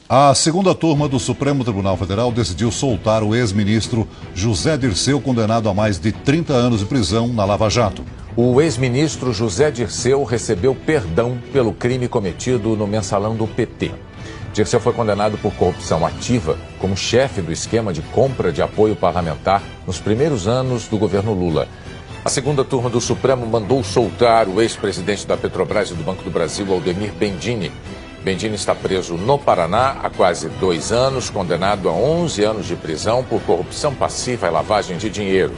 A segunda turma do Supremo Tribunal Federal decidiu soltar o ex-ministro José Dirceu, condenado a mais de 30 anos de prisão na Lava Jato. O ex-ministro José Dirceu recebeu perdão pelo crime cometido no mensalão do PT. Dirceu foi condenado por corrupção ativa como chefe do esquema de compra de apoio parlamentar nos primeiros anos do governo Lula. A segunda turma do Supremo mandou soltar o ex-presidente da Petrobras e do Banco do Brasil, Aldemir Bendini. Bendini está preso no Paraná há quase 2 anos, condenado a 11 anos de prisão por corrupção passiva e lavagem de dinheiro.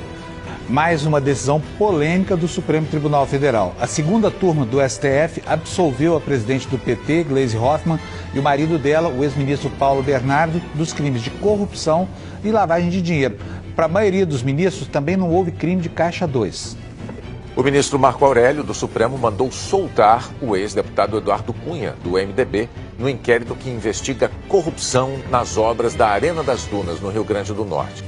Mais uma decisão polêmica do Supremo Tribunal Federal. A segunda turma do STF absolveu a presidente do PT, Gleisi Hoffmann, e o marido dela, o ex-ministro Paulo Bernardo, dos crimes de corrupção e lavagem de dinheiro. Para a maioria dos ministros, também não houve crime de Caixa 2. O ministro Marco Aurélio, do Supremo, mandou soltar o ex-deputado Eduardo Cunha, do MDB, no inquérito que investiga corrupção nas obras da Arena das Dunas, no Rio Grande do Norte.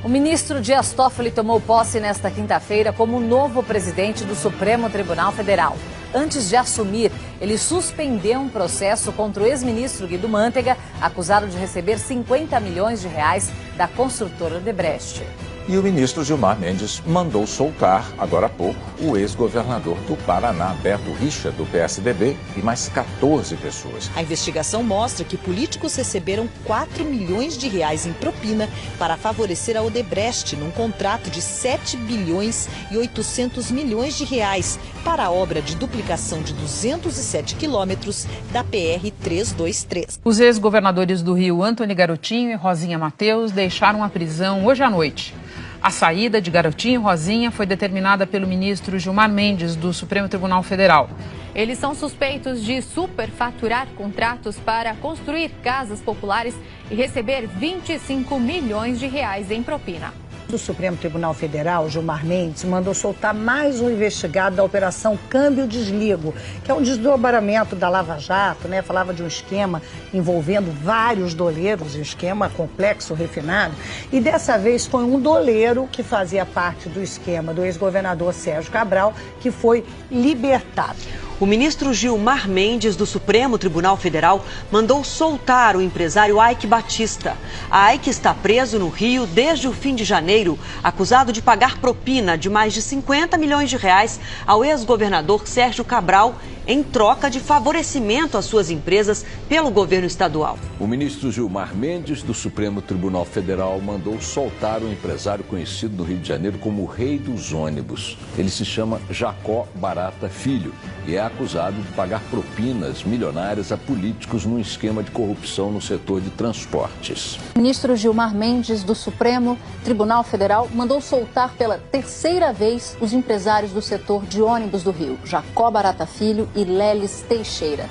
O ministro Dias Toffoli tomou posse nesta quinta-feira como novo presidente do Supremo Tribunal Federal. Antes de assumir, ele suspendeu um processo contra o ex-ministro Guido Mantega, acusado de receber 50 milhões de reais da construtora Odebrecht. E o ministro Gilmar Mendes mandou soltar, agora há pouco, o ex-governador do Paraná, Beto Richa, do PSDB, e mais 14 pessoas. A investigação mostra que políticos receberam 4 milhões de reais em propina para favorecer a Odebrecht num contrato de 7 bilhões e 800 milhões de reais para a obra de duplicação de 207 quilômetros da PR-323. Os ex-governadores do Rio, Antony Garotinho e Rosinha Mateus, deixaram a prisão hoje à noite. A saída de Garotinho e Rosinha foi determinada pelo ministro Gilmar Mendes, do Supremo Tribunal Federal. Eles são suspeitos de superfaturar contratos para construir casas populares e receber 25 milhões de reais em propina. O Supremo Tribunal Federal, Gilmar Mendes, mandou soltar mais um investigado da Operação Câmbio Desligo, que é um desdobramento da Lava Jato, né? Falava de um esquema envolvendo vários doleiros, um esquema complexo, refinado. E dessa vez foi um doleiro que fazia parte do esquema do ex-governador Sérgio Cabral, que foi libertado. O ministro Gilmar Mendes, do Supremo Tribunal Federal, mandou soltar o empresário Aike Batista. A Aike está preso no Rio desde o fim de janeiro, acusado de pagar propina de mais de 50 milhões de reais ao ex-governador Sérgio Cabral, em troca de favorecimento às suas empresas pelo governo estadual. O ministro Gilmar Mendes, do Supremo Tribunal Federal, mandou soltar um empresário conhecido no Rio de Janeiro como o Rei dos Ônibus. Ele se chama Jacó Barata Filho e é acusado de pagar propinas milionárias a políticos num esquema de corrupção no setor de transportes. O ministro Gilmar Mendes, do Supremo Tribunal Federal, mandou soltar pela terceira vez os empresários do setor de ônibus do Rio, Jacó Barata Filho e Lelis Teixeira.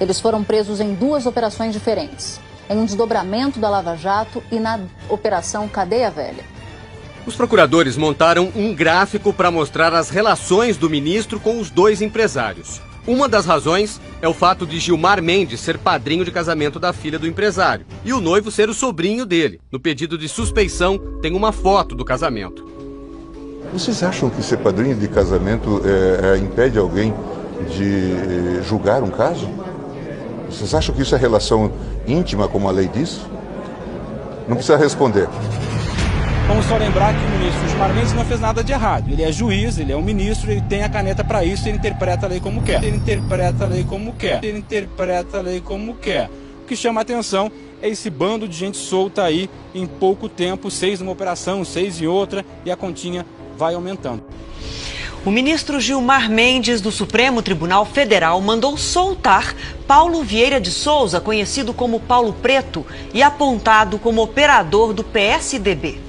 Eles foram presos em 2 operações diferentes, em um desdobramento da Lava Jato e na Operação Cadeia Velha. Os procuradores montaram um gráfico para mostrar as relações do ministro com os 2 empresários. Uma das razões é o fato de Gilmar Mendes ser padrinho de casamento da filha do empresário e o noivo ser o sobrinho dele. No pedido de suspeição tem uma foto do casamento. Vocês acham que ser padrinho de casamento impede alguém de julgar um caso? Vocês acham que isso é relação íntima, como a lei diz? Não precisa responder. Vamos só lembrar que o ministro Gilmar Mendes não fez nada de errado. Ele é juiz, ele é um ministro, ele tem a caneta para isso, ele interpreta a lei como quer. Ele interpreta a lei como quer. Ele interpreta a lei como quer. O que chama a atenção é esse bando de gente solta aí em pouco tempo, 6 numa operação, 6 em outra, e a continha vai aumentando. O ministro Gilmar Mendes, do Supremo Tribunal Federal, mandou soltar Paulo Vieira de Souza, conhecido como Paulo Preto, e apontado como operador do PSDB.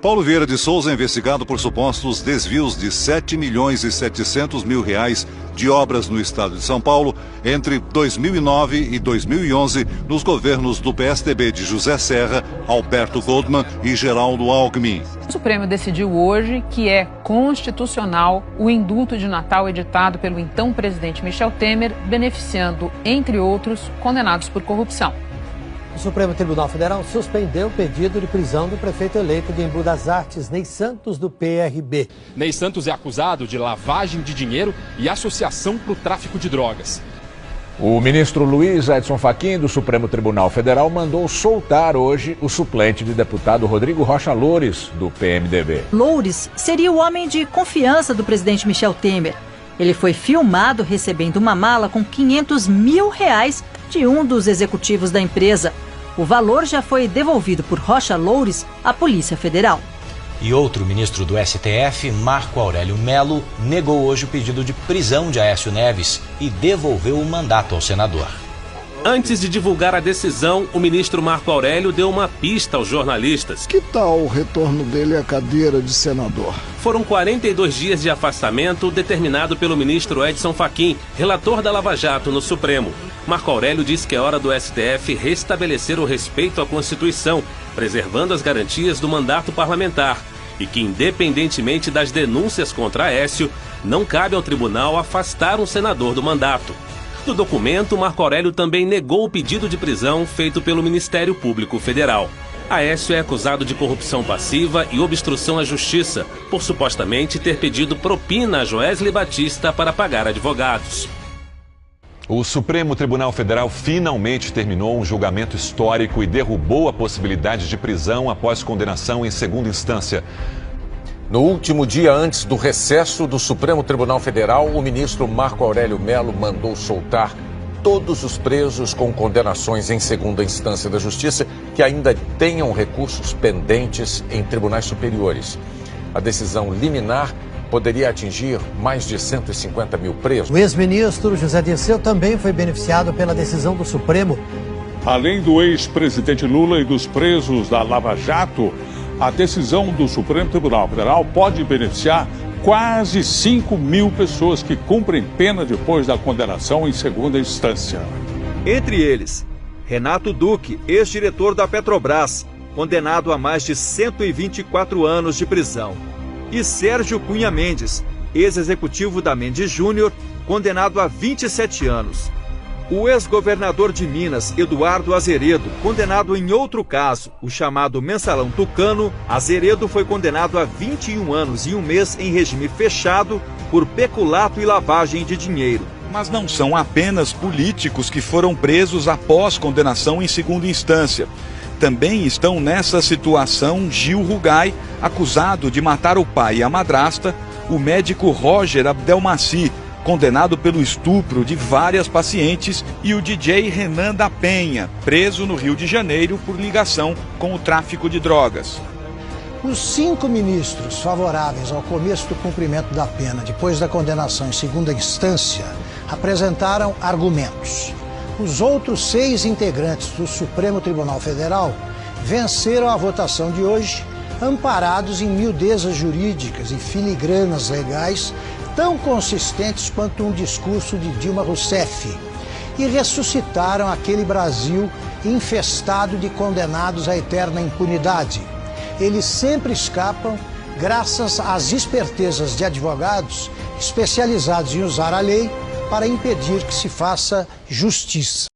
Paulo Vieira de Souza é investigado por supostos desvios de 7 milhões e 700 mil reais de obras no estado de São Paulo entre 2009 e 2011 nos governos do PSDB de José Serra, Alberto Goldman e Geraldo Alckmin. O Supremo decidiu hoje que é constitucional o indulto de Natal editado pelo então presidente Michel Temer, beneficiando, entre outros, condenados por corrupção. O Supremo Tribunal Federal suspendeu o pedido de prisão do prefeito eleito de Embu das Artes, Ney Santos, do PRB. Ney Santos é acusado de lavagem de dinheiro e associação para o tráfico de drogas. O ministro Luiz Edson Fachin, do Supremo Tribunal Federal, mandou soltar hoje o suplente de deputado Rodrigo Rocha Loures, do PMDB. Loures seria o homem de confiança do presidente Michel Temer. Ele foi filmado recebendo uma mala com R$500 mil de um dos executivos da empresa. O valor já foi devolvido por Rocha Loures à Polícia Federal. E outro ministro do STF, Marco Aurélio Mello, negou hoje o pedido de prisão de Aécio Neves e devolveu o mandato ao senador. Antes de divulgar a decisão, o ministro Marco Aurélio deu uma pista aos jornalistas. Que tal o retorno dele à cadeira de senador? Foram 42 dias de afastamento determinado pelo ministro Edson Fachin, relator da Lava Jato no Supremo. Marco Aurélio disse que é hora do STF restabelecer o respeito à Constituição, preservando as garantias do mandato parlamentar, e que, independentemente das denúncias contra Aécio, não cabe ao tribunal afastar um senador do mandato. No documento, Marco Aurélio também negou o pedido de prisão feito pelo Ministério Público Federal. Aécio é acusado de corrupção passiva e obstrução à justiça, por supostamente ter pedido propina a Joesley Batista para pagar advogados. O Supremo Tribunal Federal finalmente terminou um julgamento histórico e derrubou a possibilidade de prisão após condenação em segunda instância. No último dia antes do recesso do Supremo Tribunal Federal, o ministro Marco Aurélio Mello mandou soltar todos os presos com condenações em segunda instância da Justiça que ainda tenham recursos pendentes em tribunais superiores. A decisão liminar poderia atingir mais de 150 mil presos. O ex-ministro José Dirceu também foi beneficiado pela decisão do Supremo. Além do ex-presidente Lula e dos presos da Lava Jato, a decisão do Supremo Tribunal Federal pode beneficiar quase 5 mil pessoas que cumprem pena depois da condenação em segunda instância. Entre eles, Renato Duque, ex-diretor da Petrobras, condenado a mais de 124 anos de prisão. E Sérgio Cunha Mendes, ex-executivo da Mendes Júnior, condenado a 27 anos. O ex-governador de Minas, Eduardo Azeredo, condenado em outro caso, o chamado Mensalão Tucano, Azeredo foi condenado a 21 anos e um mês em regime fechado por peculato e lavagem de dinheiro. Mas não são apenas políticos que foram presos após condenação em segunda instância. Também estão nessa situação Gil Rugai, acusado de matar o pai e a madrasta, o médico Roger Abdelmaci, condenado pelo estupro de várias pacientes, e o DJ Renan da Penha, preso no Rio de Janeiro por ligação com o tráfico de drogas. Os 5 ministros favoráveis ao começo do cumprimento da pena depois da condenação em segunda instância apresentaram argumentos. Os outros 6 integrantes do Supremo Tribunal Federal venceram a votação de hoje, amparados em miudezas jurídicas e filigranas legais tão consistentes quanto um discurso de Dilma Rousseff, e ressuscitaram aquele Brasil infestado de condenados à eterna impunidade. Eles sempre escapam graças às espertezas de advogados especializados em usar a lei para impedir que se faça justiça.